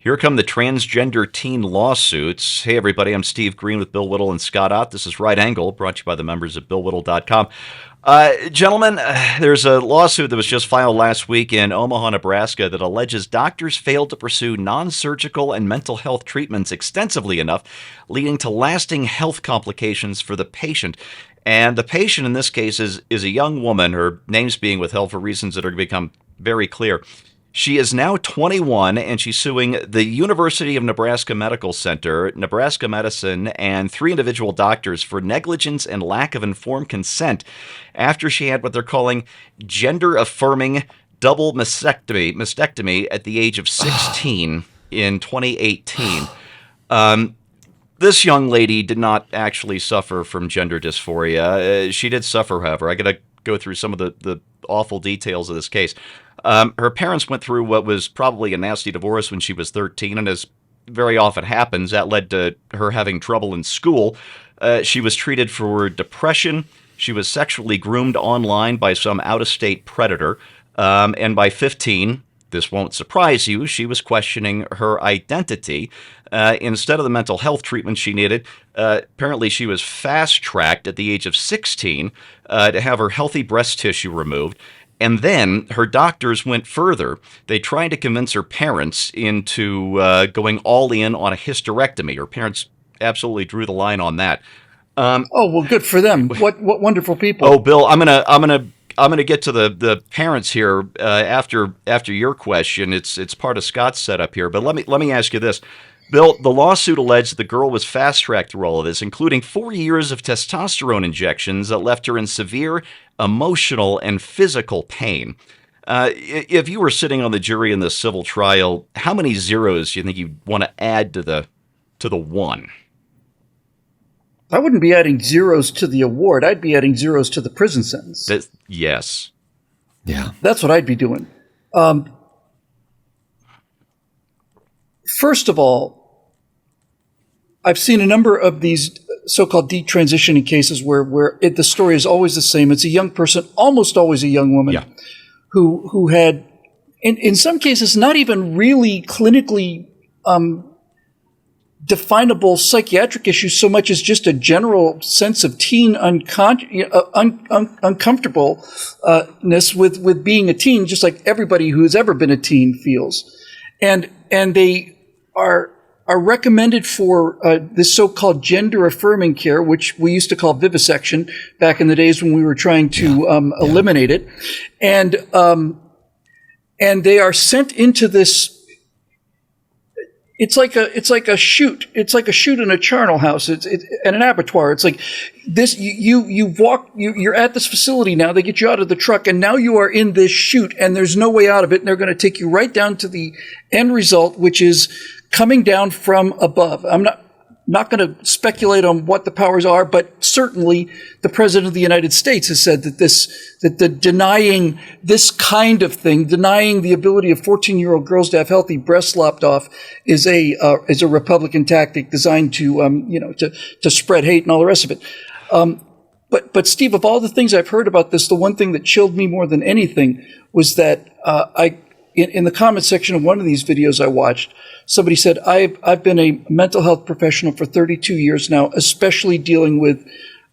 Here come the transgender teen lawsuits. Hey, everybody, I'm Steve Green with Bill Whittle and Scott Ott. This is Right Angle, brought to you by the members of BillWhittle.com. Gentlemen, there's a lawsuit that was just filed last week in Omaha, Nebraska that alleges doctors failed to pursue non-surgical and mental health treatments extensively enough, leading to lasting health complications for the patient. And the patient in this case is a young woman. Her name's being withheld for reasons that are going to become very clear. She is now 21, and she's suing the University of Nebraska Medical Center, Nebraska Medicine, and 3 individual doctors for negligence and lack of informed consent after she had what they're calling gender-affirming double mastectomy at the age of 16 in 2018. This young lady did not actually suffer from gender dysphoria. She did suffer, however. I got to go through some of the awful details of this case. Her parents went through what was probably a nasty divorce when she was 13, and as very often happens, that led to her having trouble in school. She was treated for depression. She was sexually groomed online by some out-of-state predator. And by 15, this won't surprise you, she was questioning her identity. Instead of the mental health treatment she needed, apparently she was fast-tracked at the age of 16 to have her healthy breast tissue removed. And then her doctors went further. They tried to convince her parents into going all in on a hysterectomy. Her parents absolutely drew the line on that. Well, good for them. What wonderful people. Oh, Bill, I'm gonna get to the parents here after your question. It's part of Scott's setup here. But let me ask you this. Bill, the lawsuit alleged the girl was fast-tracked through all of this, including 4 years of testosterone injections that left her in severe emotional and physical pain. If you were sitting on the jury in this civil trial, how many zeros do you think you'd want to add to the one? I wouldn't be adding zeros to the award. I'd be adding zeros to the prison sentence. Yes. Yeah. That's what I'd be doing. First of all, I've seen a number of these so-called detransitioning cases where the story is always the same. It's a young person, almost always a young woman, who had, in some cases, not even really clinically definable psychiatric issues so much as just a general sense of teen uncomfortableness with being a teen, just like everybody who's ever been a teen feels. And they are recommended for this so-called gender-affirming care, which we used to call vivisection back in the days when we were trying to eliminate it. And they are sent into this. It's like a chute. It's like a chute in a charnel house. It's and an abattoir. It's like this. You're at this facility now. They get you out of the truck, and now you are in this chute, and there's no way out of it. And they're going to take you right down to the end result, which is coming down from above. I'm not going to speculate on what the powers are, but certainly the President of the United States has said that denying this kind of thing, denying the ability of 14-year-old girls to have healthy breasts lopped off, is a Republican tactic designed to spread hate and all the rest of it. But Steve, of all the things I've heard about this, the one thing that chilled me more than anything was that in the comment section of one of these videos I watched, somebody said, I've been a mental health professional for 32 years now, especially dealing with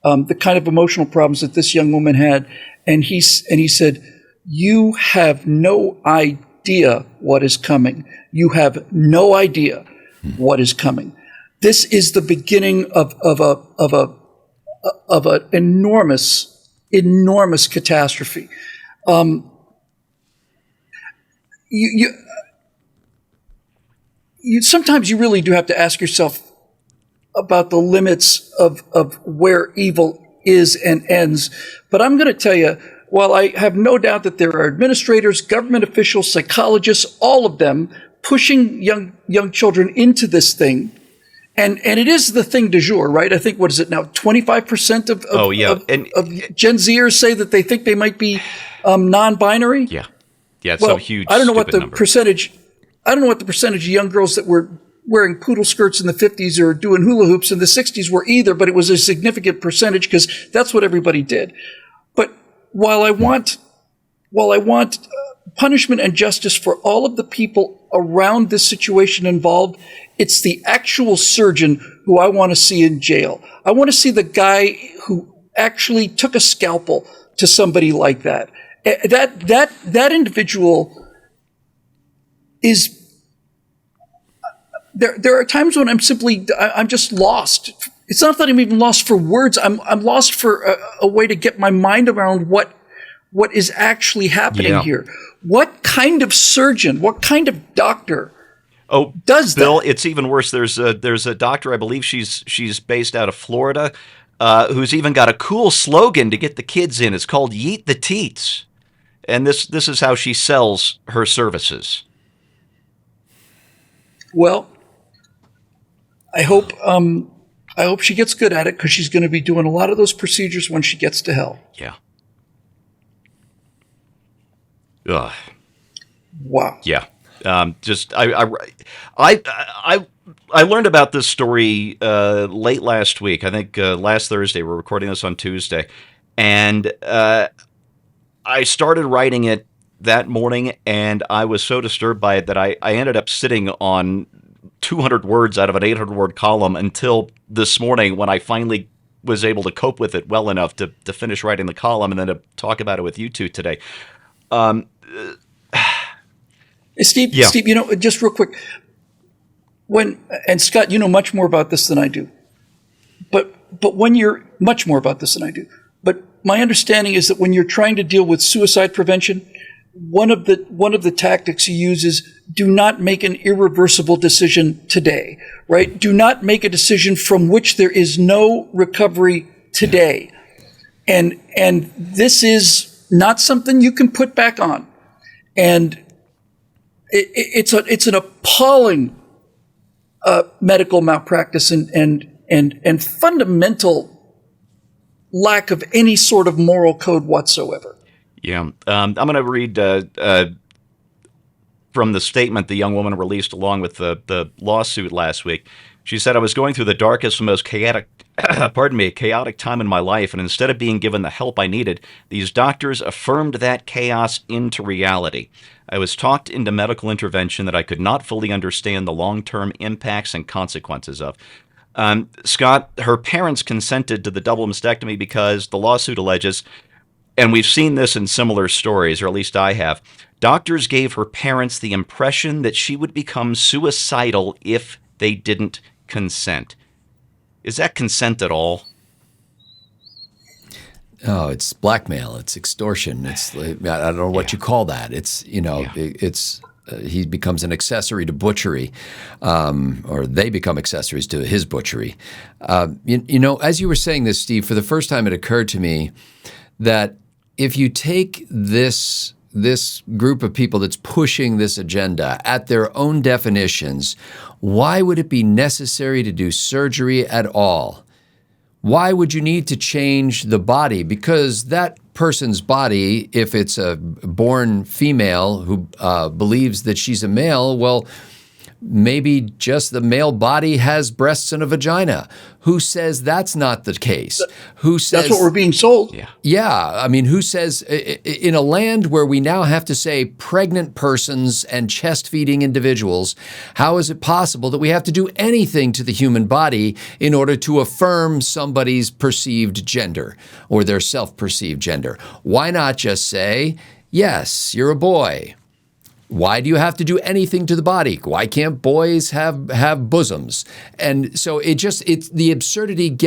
the kind of emotional problems that this young woman had. And he said, you have no idea what is coming. You have no idea what is coming. This is the beginning of an enormous catastrophe. Sometimes you really do have to ask yourself about the limits of where evil is and ends. But I'm going to tell you, while I have no doubt that there are administrators, government officials, psychologists, all of them pushing young children into this thing, and it is the thing du jour, right? I think, what is it now? 25% of Gen Zers say that they think they might be non-binary. Yeah, it's so huge. I don't know what the number. percentage. I don't know what the percentage of young girls that were wearing poodle skirts in the 50s or doing hula hoops in the 60s were either, but it was a significant percentage because that's what everybody did. But while I want punishment and justice for all of the people around this situation involved. It's the actual surgeon who I want to see in jail. I want to see the guy who actually took a scalpel to somebody like that. That individual is. There are times when I'm just lost. It's not that I'm even lost for words. I'm lost for a way to get my mind around what is actually happening here. What kind of surgeon, what kind of doctor does that? Bill, it's even worse. There's a doctor, I believe she's based out of Florida, who's even got a cool slogan to get the kids in. It's called Yeet the Teats. And this is how she sells her services. Well, I hope she gets good at it, because she's going to be doing a lot of those procedures when she gets to hell. Yeah. Ugh. Wow. Yeah. I learned about this story late last week. I think last Thursday. We're recording this on Tuesday, and I started writing it that morning, and I was so disturbed by it that I ended up sitting on 200 words out of an 800-word column until this morning, when I finally was able to cope with it well enough to finish writing the column and then to talk about it with you two today. Steve, just real quick, and Scott, you know much more about this than I do, but when you're much more about this than I do, but my understanding is that when you're trying to deal with suicide prevention, one of the tactics you use is do not make an irreversible decision today, right? Do not make a decision from which there is no recovery today. And this is not something you can put back on. And it's an appalling medical malpractice and fundamental lack of any sort of moral code whatsoever. Yeah. I'm going to read from the statement the young woman released along with the lawsuit last week. She said, "I was going through the darkest and most chaotic time in my life, and instead of being given the help I needed, these doctors affirmed that chaos into reality. I was talked into medical intervention that I could not fully understand the long-term impacts and consequences of." Scott, her parents consented to the double mastectomy because the lawsuit alleges, and we've seen this in similar stories, or at least I have, doctors gave her parents the impression that she would become suicidal if they didn't consent. Is that consent at all? Oh, it's blackmail. It's extortion. It's I don't know what you call that. It's it's he becomes an accessory to butchery, or they become accessories to his butchery. As you were saying this, Steve, for the first time it occurred to me that if you take this group of people that's pushing this agenda at their own definitions, why would it be necessary to do surgery at all? Why would you need to change the body? Because that person's body, if it's a born female who believes that she's a male, well, maybe just the male body has breasts and a vagina. Who says that's not the case? Who says that's what we're being sold? Yeah. I mean, who says in a land where we now have to say pregnant persons and chest-feeding individuals, how is it possible that we have to do anything to the human body in order to affirm somebody's perceived gender or their self-perceived gender? Why not just say, yes, you're a boy? Why do you have to do anything to the body? Why can't boys have bosoms? And so the absurdity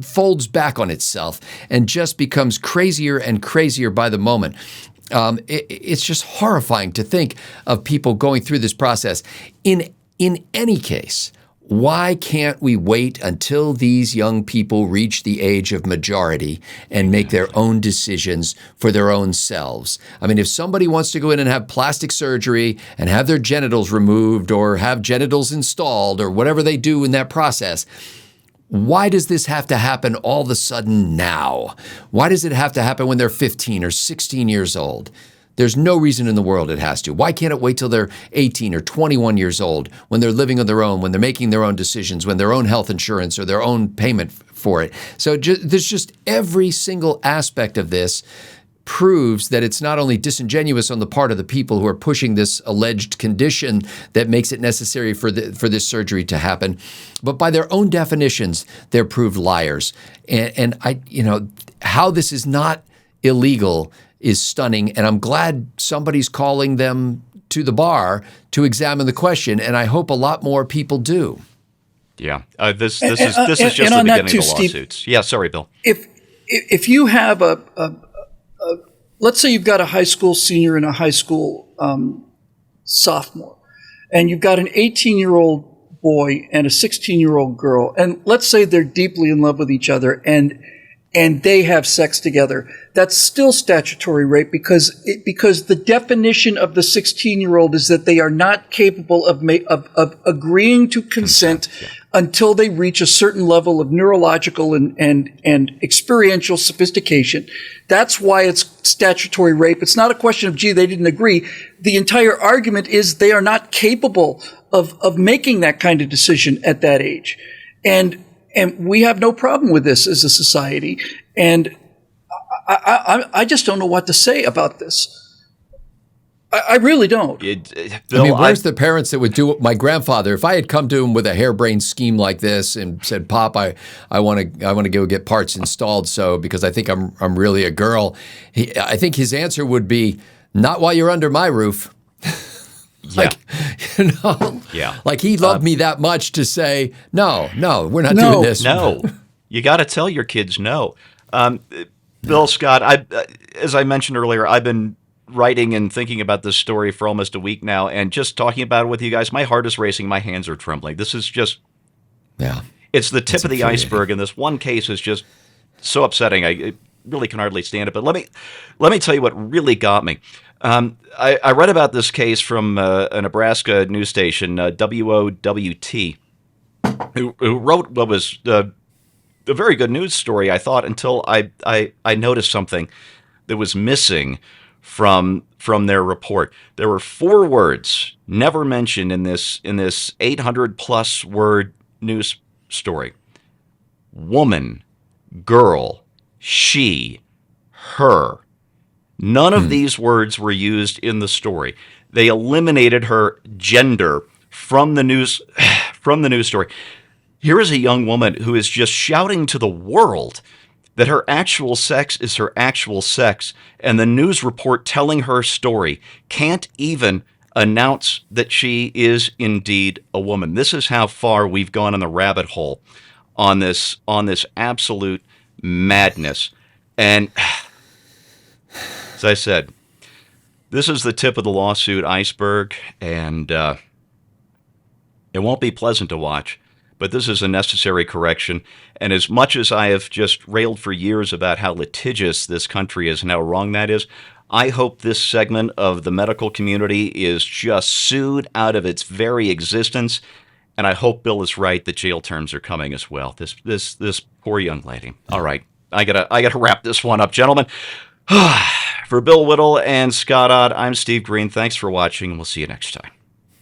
folds back on itself and just becomes crazier and crazier by the moment. It's just horrifying to think of people going through this process. In any case, why can't we wait until these young people reach the age of majority and make their own decisions for their own selves? I mean, if somebody wants to go in and have plastic surgery and have their genitals removed or have genitals installed or whatever they do in that process, why does this have to happen all of a sudden now? Why does it have to happen when they're 15 or 16 years old? There's no reason in the world it has to. Why can't it wait till they're 18 or 21 years old, when they're living on their own, when they're making their own decisions, when their own health insurance or their own payment for it? So there's just every single aspect of this proves that it's not only disingenuous on the part of the people who are pushing this alleged condition that makes it necessary for this surgery to happen, but by their own definitions, they're proved liars. And how this is not illegal is stunning. And I'm glad somebody's calling them to the bar to examine the question. And I hope a lot more people do. Yeah, this is just the beginning of the lawsuits. Steve, yeah, sorry, Bill. If you have let's say you've got a high school senior and a high school sophomore, and you've got an 18-year-old boy and a 16-year-old girl, and let's say they're deeply in love with each other, and they have sex together, that's still statutory rape because the definition of the 16-year-old is that they are not capable of agreeing to consent until they reach a certain level of neurological and experiential sophistication. That's why it's statutory rape. It's not a question of, gee, they didn't agree. The entire argument is they are not capable of making that kind of decision at that age. And we have no problem with this as a society. And I just don't know what to say about this. I really don't. Bill, where's the parents that would do it? My grandfather, if I had come to him with a harebrained scheme like this and said, "Pop, I want to go get parts installed, so because I think I'm really a girl," I think his answer would be, "Not while you're under my roof." Like, like he loved me that much to say, no, we're not doing this. No, you got to tell your kids no. Bill, Scott, as I mentioned earlier, I've been writing and thinking about this story for almost a week now, and just talking about it with you guys, my heart is racing, my hands are trembling. This is just, it's the tip of the iceberg, and this one case is just so upsetting. I really can hardly stand it. But let me tell you what really got me. I read about this case from a Nebraska news station, WOWT, who wrote what was a very good news story, I thought, until I noticed something that was missing from their report. There were 4 words never mentioned in this 800+ word news story: woman, girl, she, her. None of these words were used in the story. They eliminated her gender from the news story. Here is a young woman who is just shouting to the world that her actual sex is her actual sex, and the news report telling her story can't even announce that she is indeed a woman. This is how far we've gone in the rabbit hole on this absolute madness. And as I said, this is the tip of the lawsuit iceberg, and it won't be pleasant to watch. But this is a necessary correction. And as much as I have just railed for years about how litigious this country is and how wrong that is, I hope this segment of the medical community is just sued out of its very existence. And I hope Bill is right that jail terms are coming as well. This poor young lady. All right, I gotta wrap this one up, gentlemen. For Bill Whittle and Scott Ott, I'm Steve Green. Thanks for watching, and we'll see you next time.